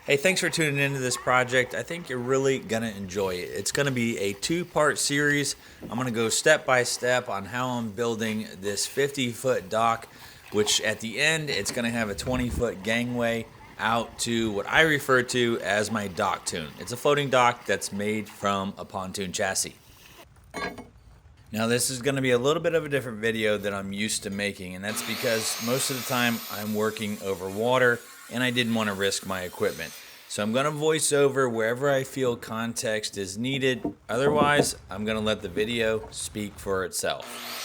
Hey, thanks for tuning into this project. I think you're really going to enjoy it. It's going to be a two-part series. I'm going to go step by step on how I'm building this 50-foot dock, which at the end, it's going to have a 20-foot gangway out to what I refer to as my dock tune. It's a floating dock that's made from a pontoon chassis. Now this is going to be a little bit of a different video than I'm used to making, and that's because most of the time I'm working over water and I didn't want to risk my equipment. So I'm going to voice over wherever I feel context is needed. Otherwise, I'm going to let the video speak for itself.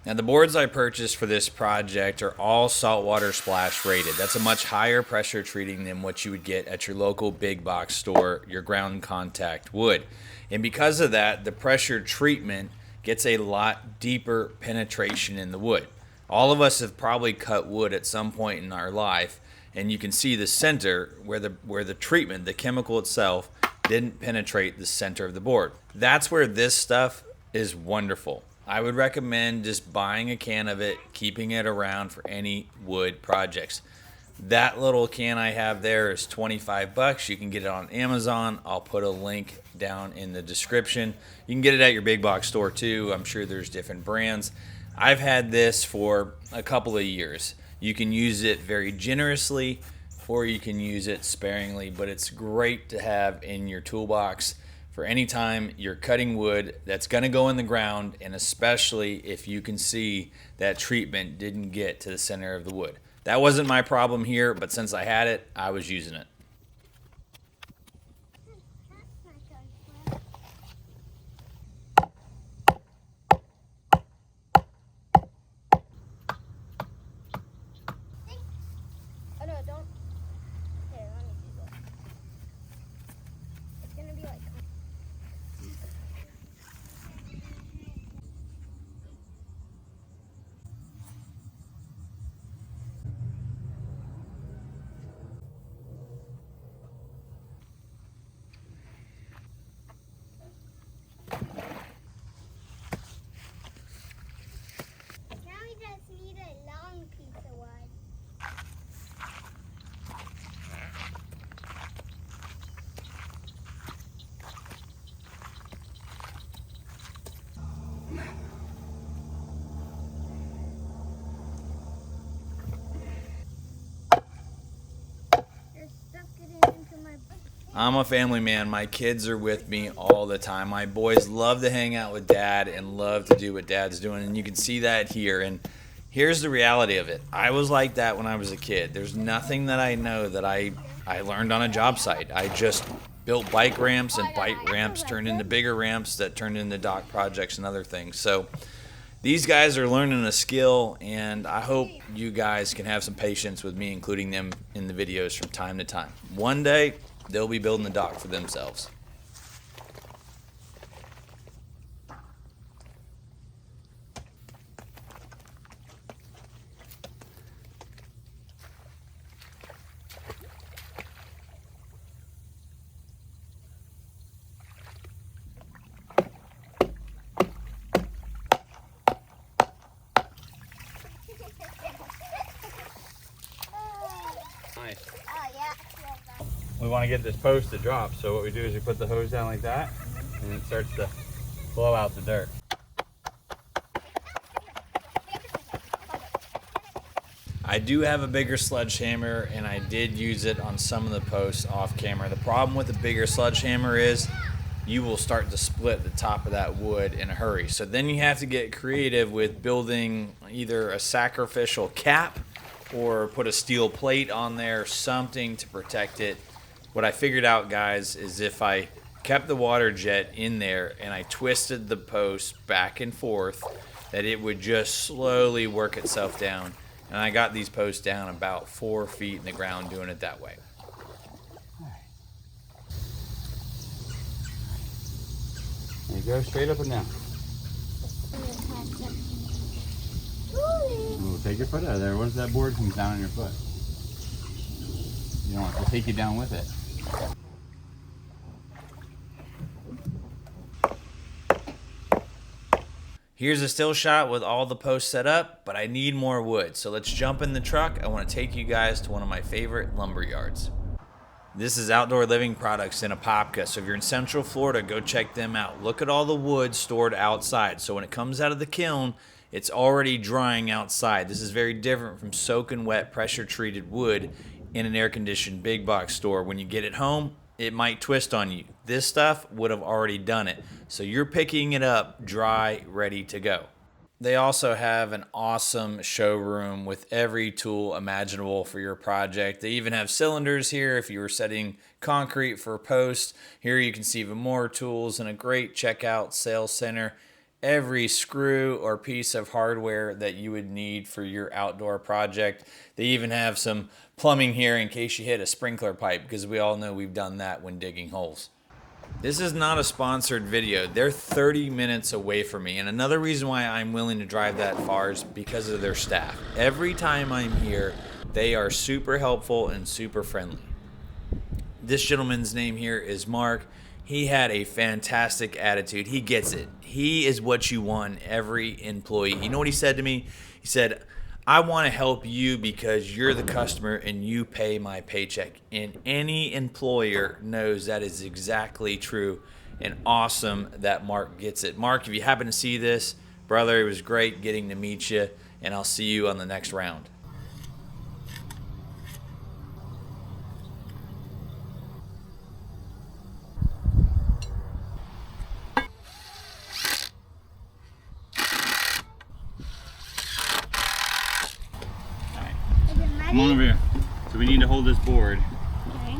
Now the boards I purchased for this project are all saltwater splash rated. That's a much higher pressure treating than what you would get at your local big box store, your ground contact would. And because of that, the pressure treatment gets a lot deeper penetration in the wood. All of us have probably cut wood at some point in our life, and you can see the center where the treatment, the chemical itself, didn't penetrate the center of the board. That's where this stuff is wonderful. I would recommend just buying a can of it, keeping it around for any wood projects. That little can I have there is 25 bucks. You can get it on Amazon. I'll put a link down in the description. You can get it at your big box store too. I'm sure there's different brands. I've had this for a couple of years. You can use it very generously or you can use it sparingly, but it's great to have in your toolbox for any time you're cutting wood that's going to go in the ground, and especially if you can see that treatment didn't get to the center of the wood. That wasn't my problem here, but since I had it, I was using it. Oh no, don't. Here, let me do this. It's gonna be like. Now we just need a long piece of wood. You're stuck getting into my butt. I'm a family man. My kids are with me all the time. My boys love to hang out with dad and love to do what dad's doing, and you can see that here. And here's the reality of it. I was like that when I was a kid. There's nothing that I know that I learned on a job site. I just built bike ramps, and bike ramps turned into bigger ramps that turned into dock projects and other things. So these guys are learning a skill, and I hope you guys can have some patience with me including them in the videos from time to time. One day, they'll be building the dock for themselves. Nice. Oh yeah. We want to get this post to drop, so what we do is we put the hose down like that, and it starts to blow out the dirt. I do have a bigger sledgehammer, and I did use it on some of the posts off camera. The problem with the bigger sledgehammer is you will start to split the top of that wood in a hurry. So then you have to get creative with building either a sacrificial cap or put a steel plate on there, something to protect it. What I figured out, guys, is if I kept the water jet in there and I twisted the post back and forth, that it would just slowly work itself down. And I got these posts down about 4 feet in the ground doing it that way. There you go, straight up and down. Ooh, take your foot out of there. What if that board comes down on your foot? You don't want it to take you down with it. Here's a still shot with all the posts set up, but I need more wood. So let's jump in the truck. I want to take you guys to one of my favorite lumber yards. This is Outdoor Living Products in Apopka. So if you're in Central Florida, go check them out. Look at all the wood stored outside. So when it comes out of the kiln, it's already drying outside. This is very different from soaking wet pressure treated wood in an air conditioned big box store. When you get it home, it might twist on you. This stuff would have already done it. So you're picking it up dry, ready to go. They also have an awesome showroom with every tool imaginable for your project. They even have cylinders here if you were setting concrete for posts. Here you can see even more tools and a great checkout sales center. Every screw or piece of hardware that you would need for your outdoor project. They even have some plumbing here in case you hit a sprinkler pipe, because we all know we've done that when digging holes. This is not a sponsored video. They're 30 minutes away from me, and another reason why I'm willing to drive that far is because of their staff. Every time I'm here, they are super helpful and super friendly. This gentleman's name here is Mark. He had a fantastic attitude. He gets it. He is what you want in every employee. You know what he said to me? He said, I want to help you because you're the customer and you pay my paycheck. And any employer knows that is exactly true, and awesome that Mark gets it. Mark, if you happen to see this, brother, it was great getting to meet you, and I'll see you on the next round. Come on over here. So we need to hold this board. Okay.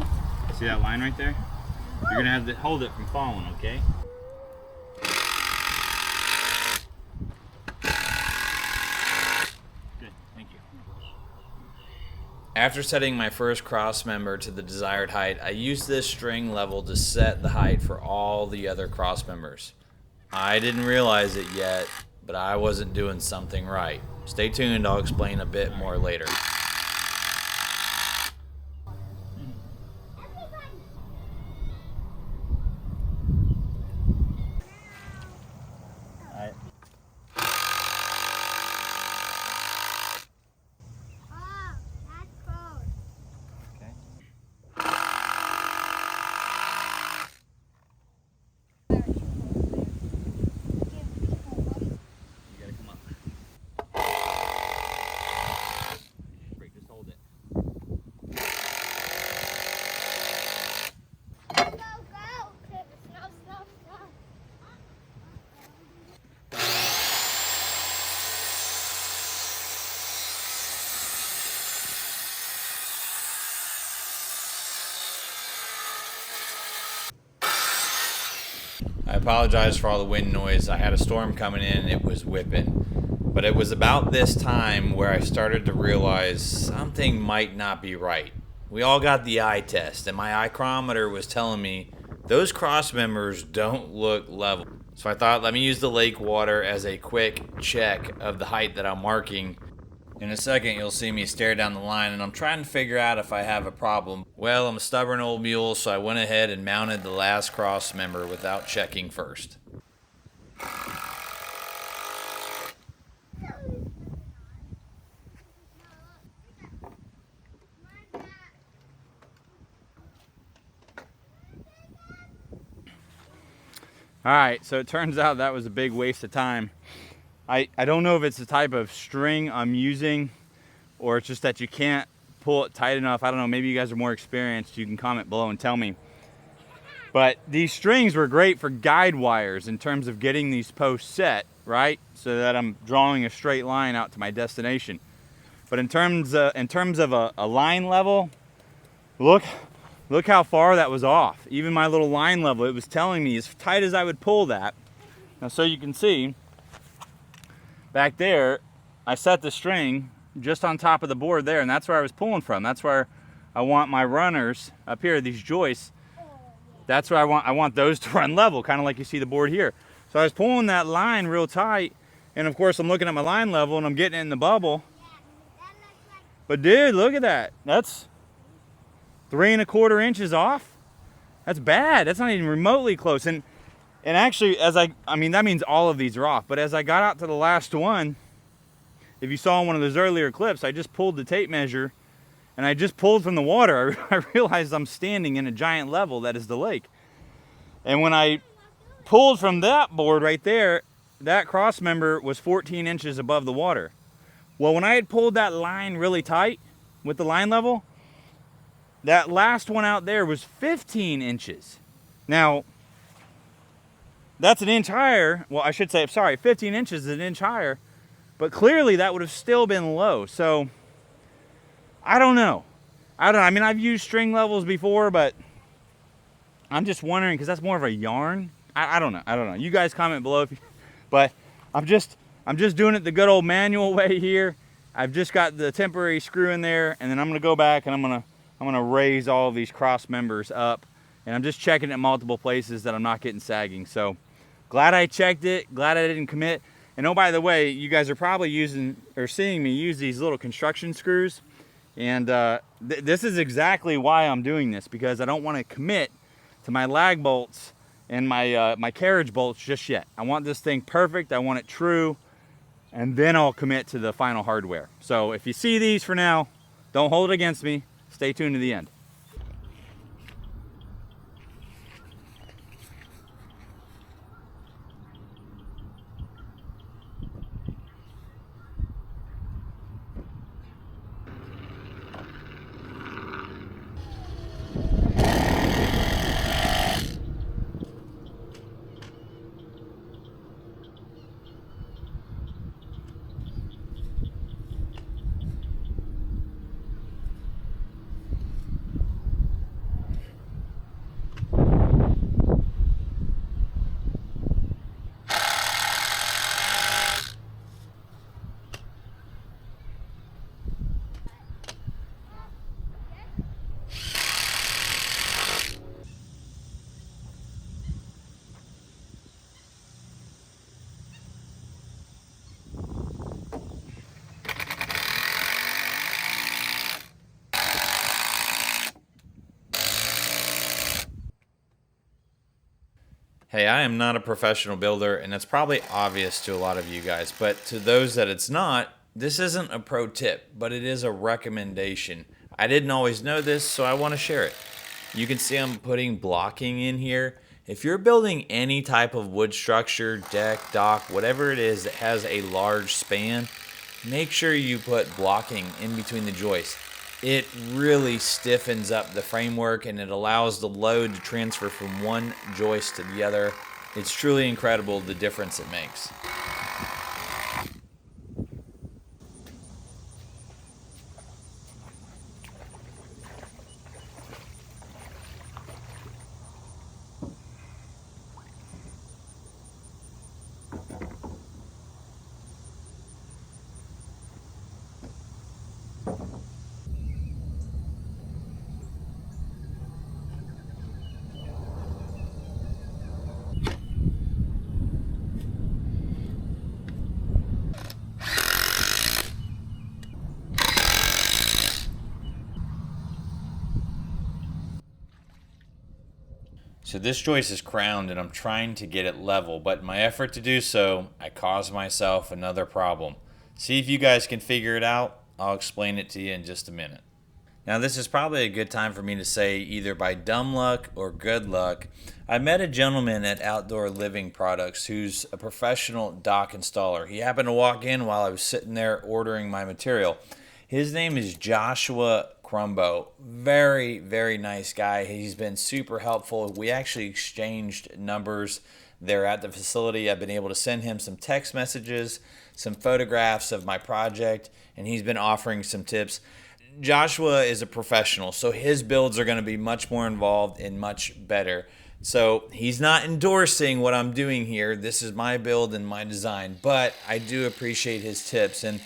See that line right there? You're gonna have to hold it from falling, okay? Good, thank you. After setting my first cross member to the desired height, I used this string level to set the height for all the other cross members. I didn't realize it yet, but I wasn't doing something right. Stay tuned, I'll explain a bit more later. Oh, that's cold. Okay. You gotta come up. Break, just hold it. Go, go. Snow, snow, snow. I apologize for all the wind noise. I had a storm coming in and it was whipping. But it was about this time where I started to realize something might not be right. We all got the eye test, and my ichrometer was telling me those cross members don't look level. So I thought, let me use the lake water as a quick check of the height that I'm marking. In a second, you'll see me stare down the line, and I'm trying to figure out if I have a problem. Well, I'm a stubborn old mule, so I went ahead and mounted the last cross member without checking first. All right, so it turns out that was a big waste of time. I don't know if it's the type of string I'm using or it's just that you can't pull it tight enough. I don't know, maybe you guys are more experienced. You can comment below and tell me. But these strings were great for guide wires in terms of getting these posts set, right? So that I'm drawing a straight line out to my destination. But in terms of a line level, look how far that was off. Even my little line level, it was telling me as tight as I would pull that. Now, so you can see, back there, I set the string just on top of the board there, and that's where I was pulling from. That's where I want my runners up here, these joists. That's where I want those to run level, kind of like you see the board here. So I was pulling that line real tight, and of course I'm looking at my line level and I'm getting it in the bubble. But dude, look at that. That's 3¼ inches off. That's bad. That's not even remotely close. And And actually, I mean, that means all of these are off. But as I got out to the last one, if you saw in one of those earlier clips, I just pulled the tape measure and I just pulled from the water. I realized I'm standing in a giant level that is the lake. And when I pulled from that board right there, that cross member was 14 inches above the water. Well, when I had pulled that line really tight with the line level, that last one out there was 15 inches. Now, that's an inch higher. Well, I should say, sorry, 15 inches is an inch higher, but clearly that would have still been low. So I don't know. I mean, I've used string levels before, but I'm just wondering, because that's more of a yarn. I don't know. You guys comment below if you, but I'm just doing it the good old manual way here. I've just got the temporary screw in there, and then I'm gonna go back and I'm gonna raise all of these cross members up, and I'm just checking at multiple places that I'm not getting sagging. So glad I checked it, glad I didn't commit. And oh, by the way, you guys are probably using or seeing me use these little construction screws, and this is exactly why I'm doing this, because I don't want to commit to my lag bolts and my carriage bolts just yet. I want this thing perfect, I want it true, and then I'll commit to the final hardware. So if you see these for now, don't hold it against me. Stay tuned to the end. Hey, I am not a professional builder, and it's probably obvious to a lot of you guys, but to those that it's not, this isn't a pro tip, but it is a recommendation. I didn't always know this, so I want to share it. You can see I'm putting blocking in here. If you're building any type of wood structure, deck, dock, whatever it is that has a large span, make sure you put blocking in between the joists. It really stiffens up the framework and it allows the load to transfer from one joist to the other. It's truly incredible the difference it makes. So this joist is crowned and I'm trying to get it level, but in my effort to do so, I caused myself another problem. See if you guys can figure it out. I'll explain it to you in just a minute. Now this is probably a good time for me to say, either by dumb luck or good luck, I met a gentleman at Outdoor Living Products who's a professional dock installer. He happened to walk in while I was sitting there ordering my material. His name is Joshua Crumbo. Very, very nice guy. He's been super helpful. We actually exchanged numbers there at the facility. I've been able to send him some text messages, some photographs of my project, and he's been offering some tips. Joshua is a professional, so his builds are going to be much more involved and much better. So he's not endorsing what I'm doing here. This is my build and my design, but I do appreciate his tips. And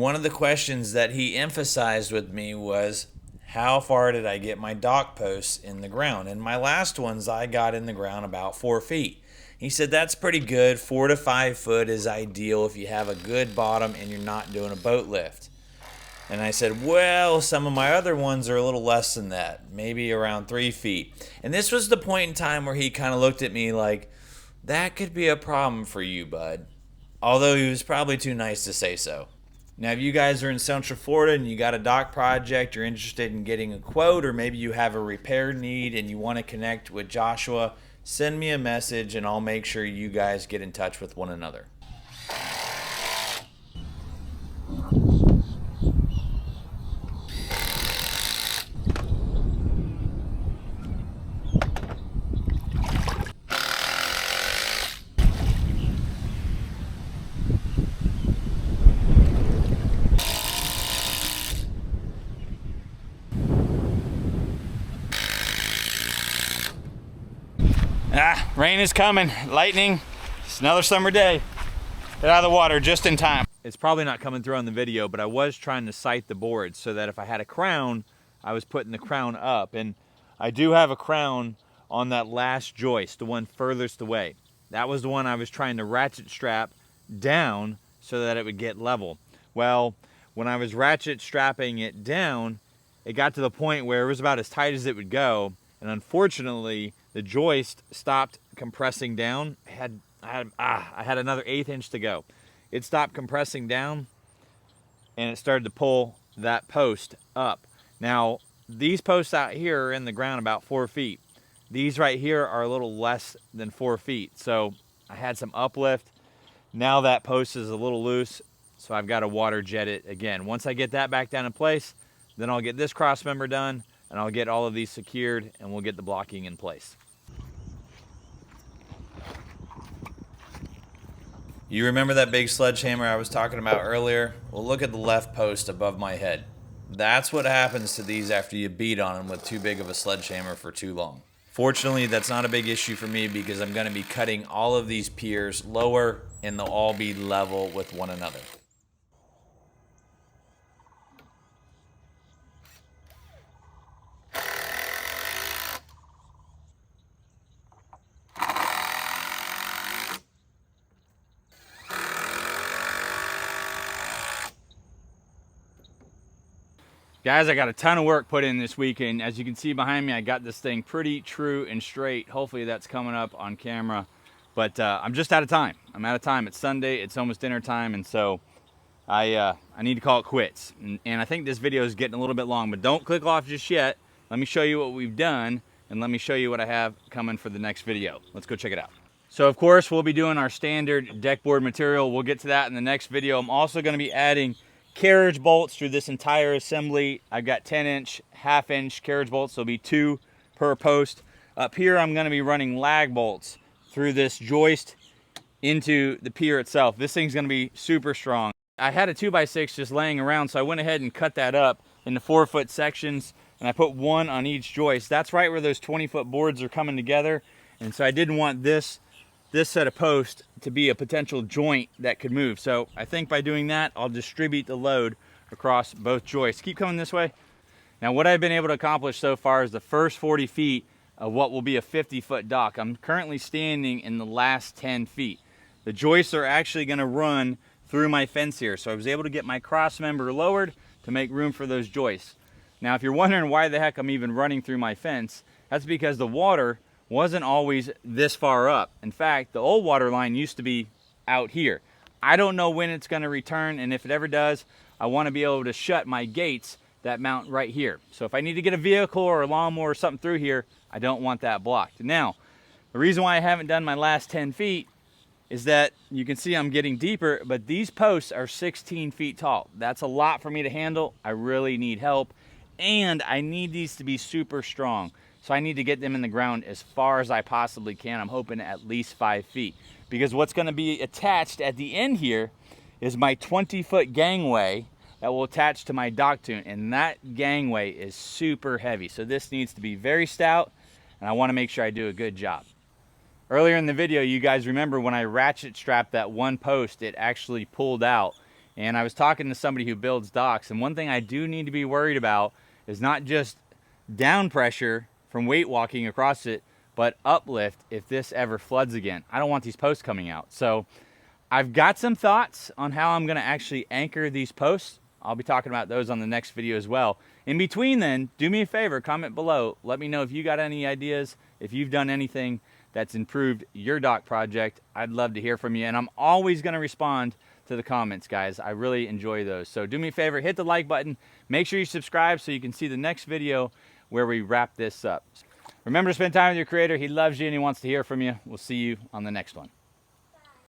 one of the questions that he emphasized with me was, how far did I get my dock posts in the ground? And my last ones, I got in the ground about 4 feet. He said that's pretty good. 4 to 5 foot is ideal if you have a good bottom and you're not doing a boat lift. And I said, well, some of my other ones are a little less than that, maybe around 3 feet. And this was the point in time where he kind of looked at me like, that could be a problem for you, bud. Although he was probably too nice to say so. Now, if you guys are in Central Florida and you got a dock project, you're interested in getting a quote, or maybe you have a repair need and you want to connect with Joshua, send me a message and I'll make sure you guys get in touch with one another. Rain is coming, lightning. It's another summer day. Get out of the water just in time. It's probably not coming through on the video, but I was trying to sight the board so that if I had a crown, I was putting the crown up. And I do have a crown on that last joist, the one furthest away. That was the one I was trying to ratchet strap down so that it would get level. Well, when I was ratchet strapping it down, it got to the point where it was about as tight as it would go. And unfortunately, the joist stopped compressing down. I had another 1/8 inch to go. It stopped compressing down and it started to pull that post up. Now, these posts out here are in the ground about 4 feet. These right here are a little less than 4 feet. So I had some uplift. Now that post is a little loose, so I've got to water jet it again. Once I get that back down in place, then I'll get this cross member done and I'll get all of these secured and we'll get the blocking in place. You remember that big sledgehammer I was talking about earlier? Well, look at the left post above my head. That's what happens to these after you beat on them with too big of a sledgehammer for too long. Fortunately, that's not a big issue for me because I'm going to be cutting all of these piers lower and they'll all be level with one another. Guys, I got a ton of work put in this weekend. As you can see behind me, I got this thing pretty true and straight. Hopefully that's coming up on camera. But I'm just out of time. I'm out of time. It's Sunday. It's almost dinner time. And so I need to call it quits. And I think this video is getting a little bit long. But don't click off just yet. Let me show you what we've done. And let me show you what I have coming for the next video. Let's go check it out. So, of course, we'll be doing our standard deck board material. We'll get to that in the next video. I'm also going to be adding carriage bolts through this entire assembly. I've got 10-inch, half-inch carriage bolts. So it'll be 2 per post. Up here, I'm going to be running lag bolts through this joist into the pier itself. This thing's going to be super strong. I had a 2x6 just laying around, so I went ahead and cut that up into 4-foot sections, and I put 1 on each joist. That's right where those 20-foot boards are coming together, and so I didn't want this set of posts to be a potential joint that could move. So I think by doing that, I'll distribute the load across both joists. Keep coming this way. Now, what I've been able to accomplish so far is the first 40 feet of what will be a 50-foot dock. I'm currently standing in the last 10 feet. The joists are actually going to run through my fence here. So I was able to get my cross member lowered to make room for those joists. Now, if you're wondering why the heck I'm even running through my fence, that's because the water wasn't always this far up. In fact, the old water line used to be out here. I don't know when it's going to return, and if it ever does, I want to be able to shut my gates that mount right here. So if I need to get a vehicle or a lawnmower or something through here, I don't want that blocked. Now, the reason why I haven't done my last 10 feet is that you can see I'm getting deeper, but these posts are 16 feet tall. That's a lot for me to handle. I really need help, and I need these to be super strong. So I need to get them in the ground as far as I possibly can. I'm hoping at least 5 feet. Because what's going to be attached at the end here is my 20-foot gangway that will attach to my dock tune. And that gangway is super heavy. So this needs to be very stout, and I want to make sure I do a good job. Earlier in the video, you guys remember when I ratchet strapped that one post, it actually pulled out. And I was talking to somebody who builds docks. And one thing I do need to be worried about is not just down pressure from weight walking across it, but uplift if this ever floods again. I don't want these posts coming out. So I've got some thoughts on how I'm going to actually anchor these posts. I'll be talking about those on the next video as well. In between then, do me a favor, comment below. Let me know if you got any ideas, if you've done anything that's improved your dock project. I'd love to hear from you, and I'm always going to respond to the comments, guys. I really enjoy those. So do me a favor, hit the like button. Make sure you subscribe so you can see the next video where we wrap this up. Remember to spend time with your creator. He loves you and he wants to hear from you. We'll see you on the next one.